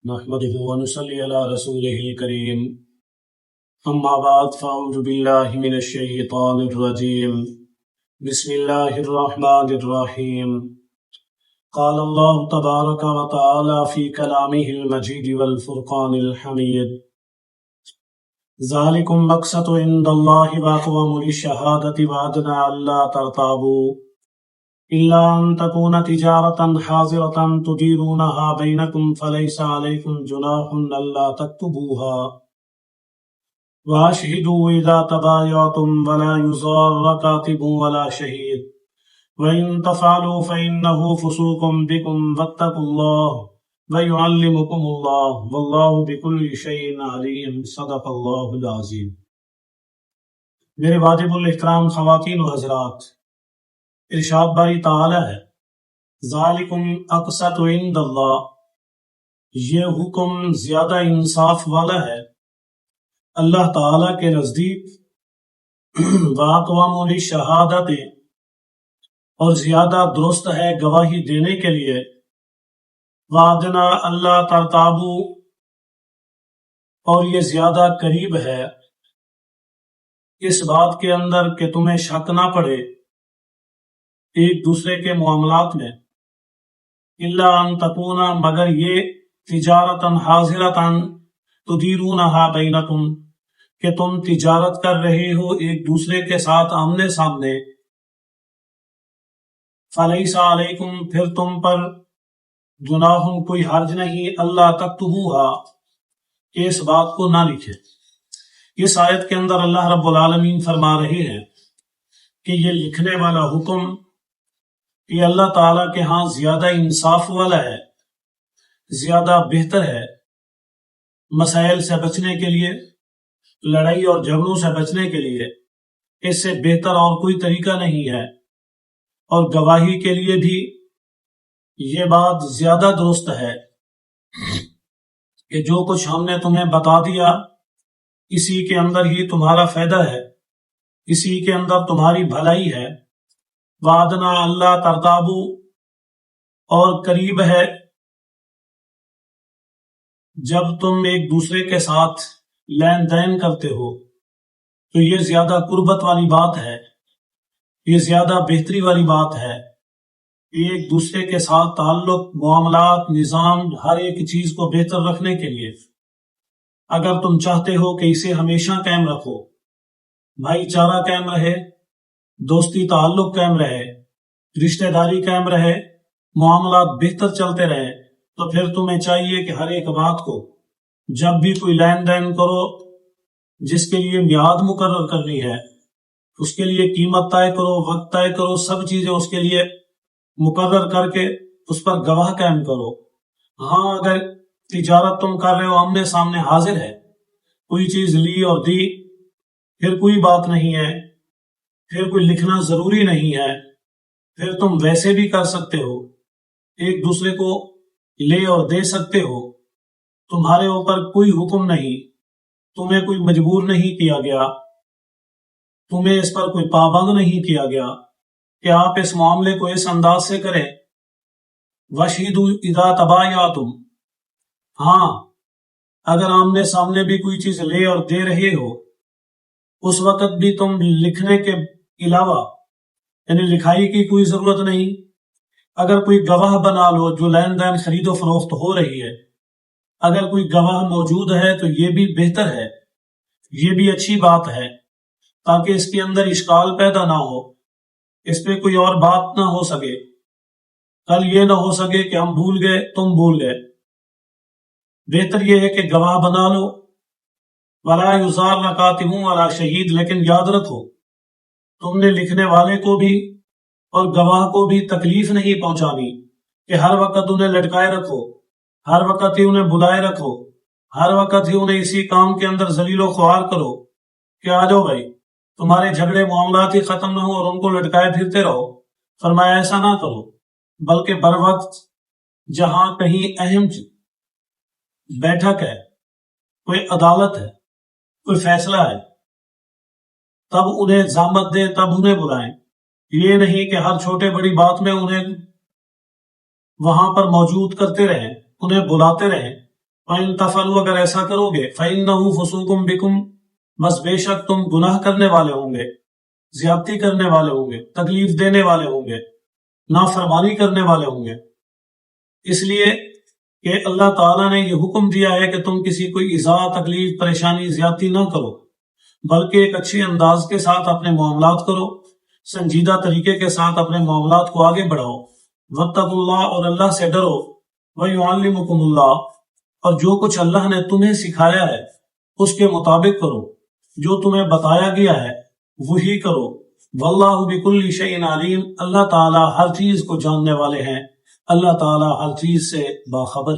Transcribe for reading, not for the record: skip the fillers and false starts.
نحمده ونصلي على رسوله الكريم أما بعد فأعوذ بالله من الشيطان الرجيم بسم الله الرحمن الرحيم قال الله تبارك وتعالى في كلامه المجيد والفرقان الحميد ذلكم مقسط عند الله وأقوم للشهادة وأدنى ألا ترتابوا إلا أن تكون تجارة حاضرة تديرونها بينكم فليس عليكم جناح ألا تكتبوها وأشهدوا إذا تبايعتم ولا يضار كاتب ولا شهيد وإن تفعلوا فإنه فسوق بكم واتقوا الله ويعلمكم الله والله بكل شيء عليم صدق الله العظيم۔ میرے واجب الاحترام خواتین و حضرات، ارشاد باری تعالی ہے ذالکم اقسط عند اللہ، یہ حکم زیادہ انصاف والا ہے اللہ تعالی کے نزدیک، واقوام للشہادت، اور زیادہ درست ہے گواہی دینے کے لیے، وادنا اللہ ترتابو، اور یہ زیادہ قریب ہے اس بات کے اندر کہ تمہیں شک نہ پڑے ایک دوسرے کے معاملات میں، الا ان تکونا، مگر یہ تجارتاً حاضرتاً تدیرونہا بینکم، کہ تم تجارت کر رہے ہو ایک دوسرے کے ساتھ آمنے سامنے، فلیس علیکم، پھر تم پر جناح، کوئی حرج نہیں، اللہ تکتبوہا، کہ اس بات کو نہ لکھے۔ اس آیت کے اندر اللہ رب العالمین فرما رہے ہیں کہ یہ لکھنے والا حکم یہ اللہ تعالیٰ کے ہاں زیادہ انصاف والا ہے، زیادہ بہتر ہے، مسائل سے بچنے کے لیے، لڑائی اور جھگڑوں سے بچنے کے لیے اس سے بہتر اور کوئی طریقہ نہیں ہے، اور گواہی کے لیے بھی یہ بات زیادہ درست ہے کہ جو کچھ ہم نے تمہیں بتا دیا اسی کے اندر ہی تمہارا فائدہ ہے، اسی کے اندر تمہاری بھلائی ہے، وعدنا اللہ ترتابو، اور قریب ہے جب تم ایک دوسرے کے ساتھ لین دین کرتے ہو تو یہ زیادہ قربت والی بات ہے، یہ زیادہ بہتری والی بات ہے، ایک دوسرے کے ساتھ تعلق، معاملات، نظام، ہر ایک چیز کو بہتر رکھنے کے لیے اگر تم چاہتے ہو کہ اسے ہمیشہ قائم رکھو، بھائی چارہ قائم رہے، دوستی تعلق قائم رہے، رشتہ داری قائم رہے، معاملات بہتر چلتے رہے، تو پھر تمہیں چاہیے کہ ہر ایک بات کو جب بھی کوئی لین دین کرو، جس کے لیے میعاد مقرر کرنی ہے، اس کے لیے قیمت طے کرو، وقت طے کرو، سب چیزیں اس کے لیے مقرر کر کے اس پر گواہ قائم کرو۔ ہاں، اگر تجارت تم کر رہے ہو، آمنے سامنے حاضر ہے، کوئی چیز لی اور دی، پھر کوئی بات نہیں ہے، پھر کوئی لکھنا ضروری نہیں ہے، پھر تم ویسے بھی کر سکتے ہو، ایک دوسرے کو لے اور دے سکتے ہو، تمہارے اوپر کوئی حکم نہیں، تمہیں کوئی مجبور نہیں کیا گیا، تمہیں اس پر کوئی پابند نہیں کیا گیا کہ آپ اس معاملے کو اس انداز سے کریں۔ وَشْهِدُوا إِذَا تَبَايَعْتُمْ، ہاں اگر آمنے سامنے بھی کوئی چیز لے اور دے رہے ہو، اس وقت بھی تم لکھنے کے علاوہ، یعنی لکھائی کی کوئی ضرورت نہیں، اگر کوئی گواہ بنا لو، جو لین دین خرید و فروخت ہو رہی ہے، اگر کوئی گواہ موجود ہے تو یہ بھی بہتر ہے، یہ بھی اچھی بات ہے، تاکہ اس کے اندر اشکال پیدا نہ ہو، اس پہ کوئی اور بات نہ ہو سکے، کل یہ نہ ہو سکے کہ ہم بھول گئے، تم بھول گئے۔ بہتر یہ ہے کہ گواہ بنا لو، وَلَا يُضَارَّ كَاتِبٌ وَلَا شَهِيدٌ، لیکن یاد رکھو تم نے لکھنے والے کو بھی اور گواہ کو بھی تکلیف نہیں پہنچانی کہ ہر وقت انہیں لٹکائے رکھو، ہر وقت ہی انہیں بلائے رکھو، ہر وقت ہی انہیں اسی کام کے اندر ذلیل و خوار کرو کہ آ جاؤ بھائی، تمہارے جھگڑے معاملات ہی ختم نہ ہو اور ان کو لٹکائے پھرتے رہو۔ فرمایا ایسا نہ کرو، بلکہ بر وقت جہاں کہیں اہم بیٹھک ہے، کوئی عدالت ہے، کوئی فیصلہ ہے، تب انہیں ضامت دیں، تب انہیں بلائیں، یہ نہیں کہ ہر چھوٹے بڑی بات میں انہیں وہاں پر موجود کرتے رہیں، انہیں بلاتے رہیں فَإِن تَفْعَلُوا اگر ایسا کرو گے فَإِنَّهُ فُسُوقٌ بِكُمْ بس بے شک تم گناہ کرنے والے ہوں گے، زیادتی کرنے والے ہوں گے، تکلیف دینے والے ہوں گے، نافرمانی کرنے والے ہوں گے۔ اس لیے کہ اللہ تعالیٰ نے یہ حکم دیا ہے کہ تم کسی کو ایذا، تکلیف، پریشانی، زیادتی نہ کرو، بلکہ ایک اچھے انداز کے ساتھ اپنے معاملات کرو، سنجیدہ طریقے کے ساتھ اپنے معاملات کو آگے بڑھاؤ۔ واتقوا اللہ اور اللہ سے ڈرو، ویعلمکم اللہ اور جو کچھ اللہ نے تمہیں سکھایا ہے اس کے مطابق کرو، جو تمہیں بتایا گیا ہے وہی کرو۔ واللہ بکل شیء علیم اللہ تعالیٰ ہر چیز کو جاننے والے ہیں، اللہ تعالیٰ ہر چیز سے باخبر۔